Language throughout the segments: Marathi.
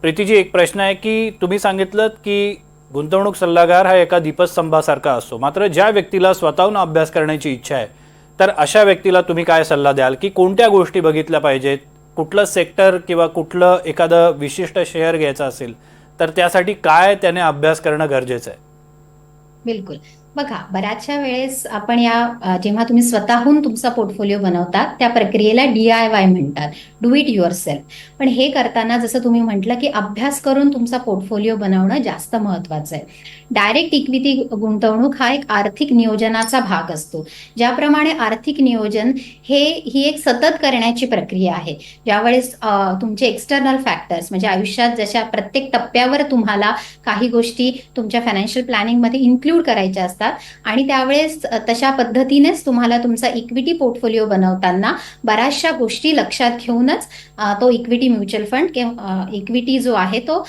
प्रीतीजी, एक प्रश्न आहे की तुम्ही सांगितलं की गुंतवणूक सल्लागार हा एका दीपस्तंभासारखा असतो, मात्र ज्या व्यक्तीला स्वतःहून अभ्यास करण्याची इच्छा आहे तर अशा व्यक्तीला तुम्ही काय सल्ला द्याल की कोणत्या गोष्टी बघितल्या पाहिजेत? कुठलं सेक्टर किंवा कुठलं एखादं विशिष्ट शेअर घ्यायचं असेल तर त्यासाठी काय त्याने अभ्यास करणं गरजेचं आहे? बिलकुल. बघा, बऱ्याचशा वेळेस आपण जेव्हा तुम्ही स्वतःहून तुमचा पोर्टफोलिओ बनवतात त्या प्रक्रियेला DIY म्हणतात, डू इट युअर सेल्फ. पण हे करताना जसं तुम्ही म्हटलं की अभ्यास करून तुमचा पोर्टफोलिओ बनवणं जास्त महत्वाचं आहे. डायरेक्ट इक्विटी गुंतवणूक हा एक आर्थिक नियोजनाचा भाग असतो. ज्याप्रमाणे आर्थिक नियोजन ही एक सतत करण्याची प्रक्रिया आहे. ज्यावेळेस तुमचे एक्सटर्नल फॅक्टर्स म्हणजे आयुष्यात जशा प्रत्येक टप्प्यावर तुम्हाला काही गोष्टी तुमच्या फायनान्शियल प्लॅनिंगमध्ये इन्क्लूड करायच्या असतात आणि त्यावेळेस तशा पद्धतीनेच तुम्हाला तुमचा इक्विटी पोर्टफोलिओ बनवताना बऱ्याचशा गोष्टी लक्षात घेऊनच तो इक्विटी म्युच्युअल फंड किंवा इक्विटी जो आहे तो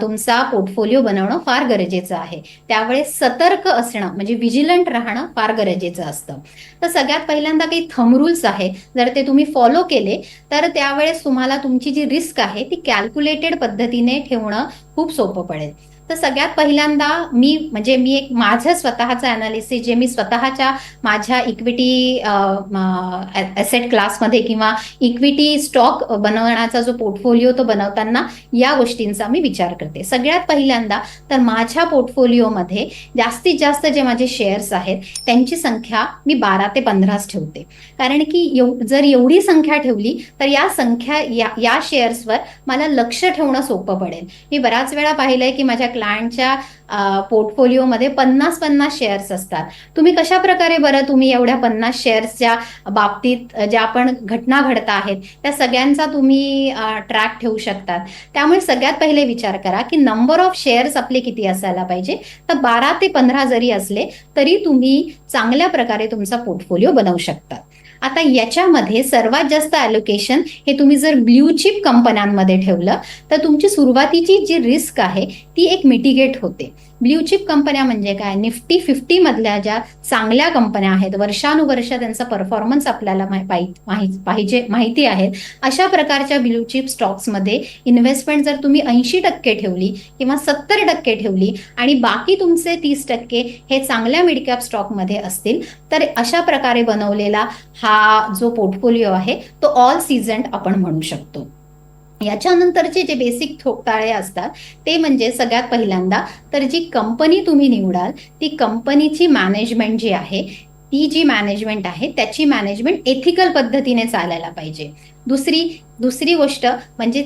तुमचा पोर्टफोलिओ बनवणं फार गरजेचं आहे. त्यावेळेस सतर्क असणं म्हणजे विजिलंट राहणं फार गरजेचं असतं. तर सगळ्यात पहिल्यांदा काही थंब रूल्स आहे, जर ते तुम्ही फॉलो केले तर त्यावेळेस तुम्हाला तुमची जी रिस्क आहे ती कॅल्क्युलेटेड पद्धतीने ठेवणं खूप सोपं पडेल. तर सगळ्यात पहिल्यांदा मी एक माझं स्वतःचं अनालिसिस जे मी स्वतःच्या माझ्या इक्विटी ॲसेट क्लासमध्ये किंवा इक्विटी स्टॉक बनवण्याचा जो पोर्टफोलिओ तो बनवताना या गोष्टींचा मी विचार करते. सगळ्यात पहिल्यांदा तर माझ्या पोर्टफोलिओमध्ये जास्तीत जास्त जे माझे शेअर्स आहेत त्यांची संख्या मी 12 ते 15च ठेवते. कारण की जर एवढी संख्या ठेवली तर या शेअर्सवर मला लक्ष ठेवणं सोपं पडेल. मी बऱ्याच वेळा पाहिलंय की माझ्या क्लायंटच्या पोर्टफोलिओमध्ये 50-50 शेअर्स असतात. तुम्ही कशा प्रकारे बरं तुम्ही एवढ्या 50 शेअर्सच्या बाबतीत ज्या पण घटना घडत आहेत त्या सगळ्यांचा तुम्ही ट्रॅक ठेवू शकतात. त्यामुळे सगळ्यात पहिले विचार करा की नंबर ऑफ शेअर्स आपले किती असायला पाहिजे. तर 12 ते 15 जरी असले तरी तुम्ही चांगल्या प्रकारे तुमचा पोर्टफोलिओ बनवू शकता. आता याच्यामध्ये सर्वात जास्त ॲलोकेशन हे तुम्ही जर ब्ल्यू चिप कंपन्यांमध्ये ठेवलं तर तुमची सुरुवातीची जी रिस्क आहे ती एक मिटिगेट होते. ब्ल्यू चिप कंपन्या म्हणजे काय? निफ्टी 50 मधल्या ज्या चांगल्या कंपन्या आहेत, वर्षानुवर्ष त्यांचा परफॉर्मन्स आपल्याला माहिती आहे, अशा प्रकारच्या ब्ल्यू चिप स्टॉक्समध्ये इन्व्हेस्टमेंट जर तुम्ही 80% ठेवली किंवा 70% ठेवली आणि बाकी तुमचे 30% हे चांगल्या मिड कॅप स्टॉकमध्ये असतील तर अशा प्रकारे बनवलेला हा जो पोर्टफोलिओ आहे तो ऑल सीझन आपण म्हणू शकतो. याच्यानंतरचे जे बेसिक ठोकताळे असतात ते म्हणजे सगळ्यात पहिल्यांदा तर जी कंपनी तुम्ही निवडाल ती कंपनीची मॅनेजमेंट जी आहे ती जी मॅनेजमेंट आहे त्याची मॅनेजमेंट एथिकल पद्धतीने चालायला पाहिजे. दुसरी गोष्ट म्हणजे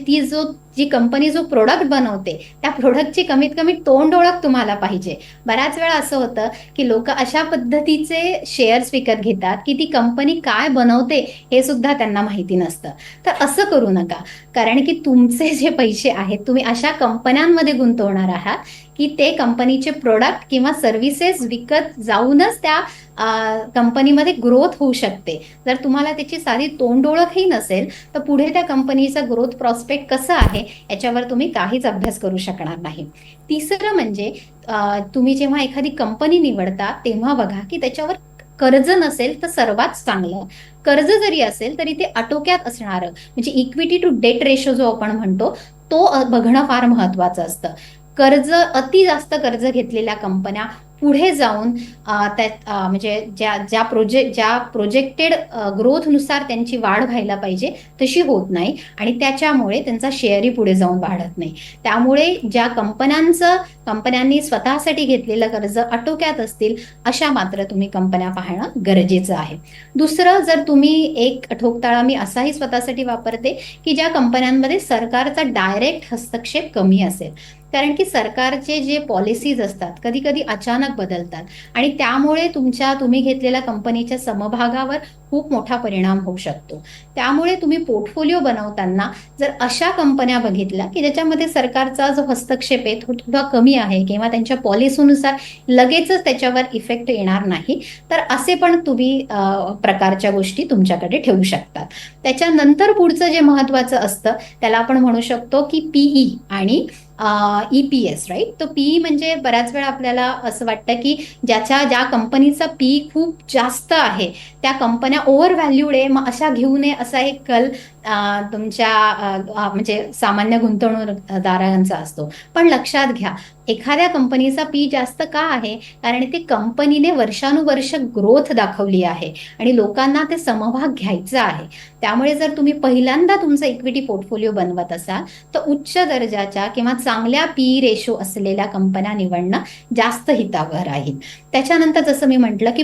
जी कंपनी जो प्रोडक्ट बनवते त्या प्रोडक्टची कमीत कमी तोंड ओळख तुम्हाला पाहिजे. बऱ्याच वेळा असं होतं की लोक अशा पद्धतीचे शेअर्स विकत घेतात की ती कंपनी काय बनवते हे सुद्धा त्यांना माहिती नसतं. तर असं करू नका, कारण की तुमचे जे पैसे आहेत तुम्ही अशा कंपन्यांमध्ये गुंतवणार आहात की ते कंपनीचे प्रोडक्ट किंवा सर्व्हिसेस विकत जाऊनच त्या कंपनीमध्ये ग्रोथ होऊ शकते. जर तुम्हाला त्याची साधी तोंड ओळखही नसेल तर पुढे त्या कंपनीचा ग्रोथ प्रॉस्पेक्ट कसा आहे याच्यावर तुम्ही काहीच अभ्यास करू शकणार नाही. तिसरं म्हणजे तुम्ही जेव्हा एखादी कंपनी निवडता तेव्हा बघा की त्याच्यावर कर्ज नसेल तर सर्वात चांगलं. कर्ज जरी असेल तरी ते आटोक्यात असणारं म्हणजे इक्विटी टू डेट रेशो जो आपण म्हणतो तो बघणं फार महत्वाचं असतं. जास्त कर्ज घेतलेल्या कंपन्या पुढे जाऊन म्हणजे ज्या प्रोजेक्टेड ग्रोथनुसार त्यांची वाढ व्हायला पाहिजे तशी होत नाही आणि त्याच्यामुळे त्यांचा शेअरही पुढे जाऊन वाढत नाही. त्यामुळे ज्या कंपन्यांनी स्वतःसाठी घेतलेलं कर्ज आटोक्यात असतील अशा मात्र तुम्ही कंपन्या पाहणं गरजेचं आहे. दुसरं, जर तुम्ही एक ठोकताळा मी असाही स्वतःसाठी वापरते की ज्या कंपन्यांमध्ये सरकारचा डायरेक्ट हस्तक्षेप कमी असेल. कारण की सरकारचे जे पॉलिसीज असतात कधी कधी अचानक बदलतात आणि त्यामुळे तुम्ही घेतलेल्या कंपनीच्या समभागावर खूप मोठा परिणाम होऊ शकतो. त्यामुळे तुम्ही पोर्टफोलिओ बनवताना जर अशा कंपन्या बघितल्या की ज्याच्यामध्ये सरकारचा जो हस्तक्षेप आहे थोडा कमी आहे किंवा त्यांच्या पॉलिसीनुसार लगेचच त्याच्यावर इफेक्ट येणार नाही तर असे पण तुम्ही प्रकारच्या गोष्टी तुमच्याकडे ठेवू शकतात. त्याच्यानंतर पुढचं जे महत्वाचं असतं त्याला आपण म्हणू शकतो की PE आणि EPS, राईट. तो PE म्हणजे बऱ्याच वेळा आपल्याला असं वाटतं की ज्या कंपनीचा PE खूप जास्त आहे त्या कंपन्या ओव्हर व्हॅल्यूड आहे मग अशा घेऊ नये असा एक कल तुमच्या म्हणजे सामान्य गुंतवणूकदारांचा असतो. पण लक्षात घ्या, एखाद्या कंपनीचा पी जास्त का आहे? कारण ती कंपनीने वर्षानुवर्ष ग्रोथ दाखवली आहे आणि लोकांना ते समभाग घ्यायचा आहे. त्यामुळे जर तुम्ही पहिल्यांदा तुमचा इक्विटी पोर्टफोलिओ बनवत असाल, तर उच्च दर्जाच्या किंवा चांगल्या पी रेशो असलेल्या कंपन्या निवडणं जास्त हितावह राहील. त्याच्यानंतर जसं मी म्हटलं, की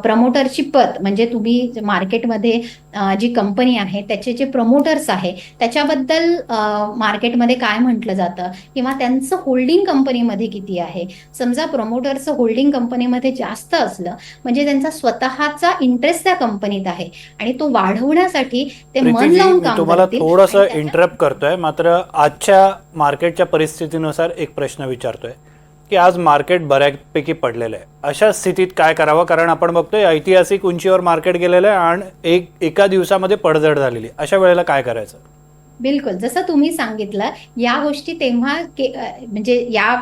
प्रमोटरची पत म्हणजे तुम्ही मार्केटमध्ये जी कंपनी आहे त्याचे जे प्रमोटर्स आहे त्याच्याबद्दल मार्केटमध्ये काय म्हटलं जातं किंवा त्यांचं होल्डिंग कंपनीमध्ये किती आहे. समजा प्रमोटरचं होल्डिंग कंपनीमध्ये जास्त असलं म्हणजे त्यांचा स्वतःचा इंटरेस्ट त्या कंपनीत आहे आणि तो वाढवण्यासाठी ते मन प्रीतीजी, लावून मी काम तुम्हाला करतील. थोडंसं इंटरप्ट करतोय, मात्र आजच्या मार्केटच्या परिस्थितीनुसार एक प्रश्न विचारतोय की आज मार्केट बऱ्यापैकी पडलेलं आहे. अशा स्थितीत काय करावं? कारण आपण बघतोय ऐतिहासिक उंचीवर मार्केट गेलेलं आहे आणि एका दिवसामध्ये पडझड झालेली. अशा वेळेला काय करायचं? बिलकुल, जसं तुम्ही सांगितलं या गोष्टी तेव्हा म्हणजे या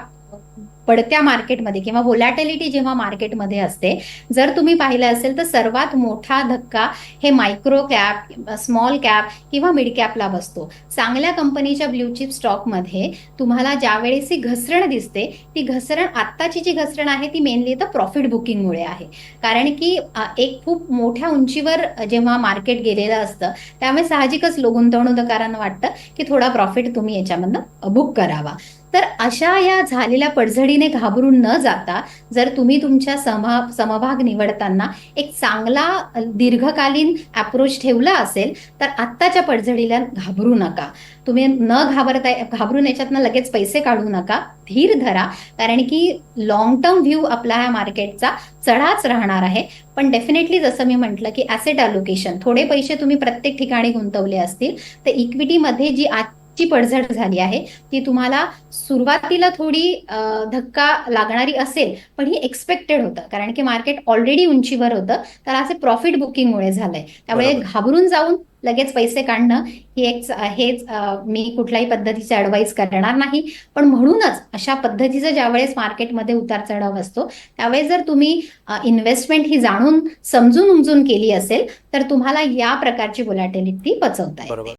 पडत्या मार्केटमध्ये किंवा व्होलॅटिलिटी जेव्हा मार्केटमध्ये असते, जर तुम्ही पाहिलं असेल तर सर्वात मोठा धक्का हे मायक्रो कॅप, स्मॉल कॅप किंवा मिड कॅपला बसतो. चांगल्या कंपनीच्या ब्ल्यू चिप स्टॉकमध्ये तुम्हाला ज्यावेळेस ही घसरण दिसते, ती घसरण आत्ताची जी घसरण आहे ती मेनली तर प्रॉफिट बुकिंगमुळे आहे. कारण की एक खूप मोठ्या उंचीवर जेव्हा मार्केट गेलेलं असतं त्यामुळे साहजिकच गुंतवणूकदारांना वाटतं की थोडा प्रॉफिट तुम्ही याच्यामधनं बुक करावा. तर अशा या झालेल्या पडझडीने घाबरून न जाता जर तुम्ही तुमच्या समभाग निवडताना एक चांगला दीर्घकालीन अप्रोच ठेवला असेल तर आत्ताच्या पडझडीला घाबरू नका. तुम्ही न घाबरून याच्यातनं लगेच पैसे काढू नका. धीर धरा, कारण की लॉंग टर्म व्ह्यू आपला ह्या मार्केटचा चढाच राहणार आहे. पण डेफिनेटली जसं मी म्हटलं की ॲसेट अलोकेशन, थोडे पैसे तुम्ही प्रत्येक ठिकाणी गुंतवले असतील तर इक्विटीमध्ये जी आजची पडझड झाली आहे ती तुम्हाला सुरुवातीला थोडी धक्का लागणारी असेल, पण ही एक्सपेक्टेड होतं कारण की मार्केट ऑलरेडी उंचीवर होतं. तर असे प्रॉफिट बुकिंगमुळे झालंय. त्यामुळे बरोबर. घाबरून जाऊन लगेच पैसे काढणं हेच मी कुठल्याही पद्धतीचे ॲडवाईस करणार नाही. पण म्हणूनच अशा पद्धतीचं ज्यावेळेस मार्केटमध्ये उतार चढाव असतो त्यावेळेस जर तुम्ही इन्व्हेस्टमेंट ही जाणून समजून उमजून केली असेल तर तुम्हाला या प्रकारची व्होलॅटिलिटी पचवता येते. बरोबर.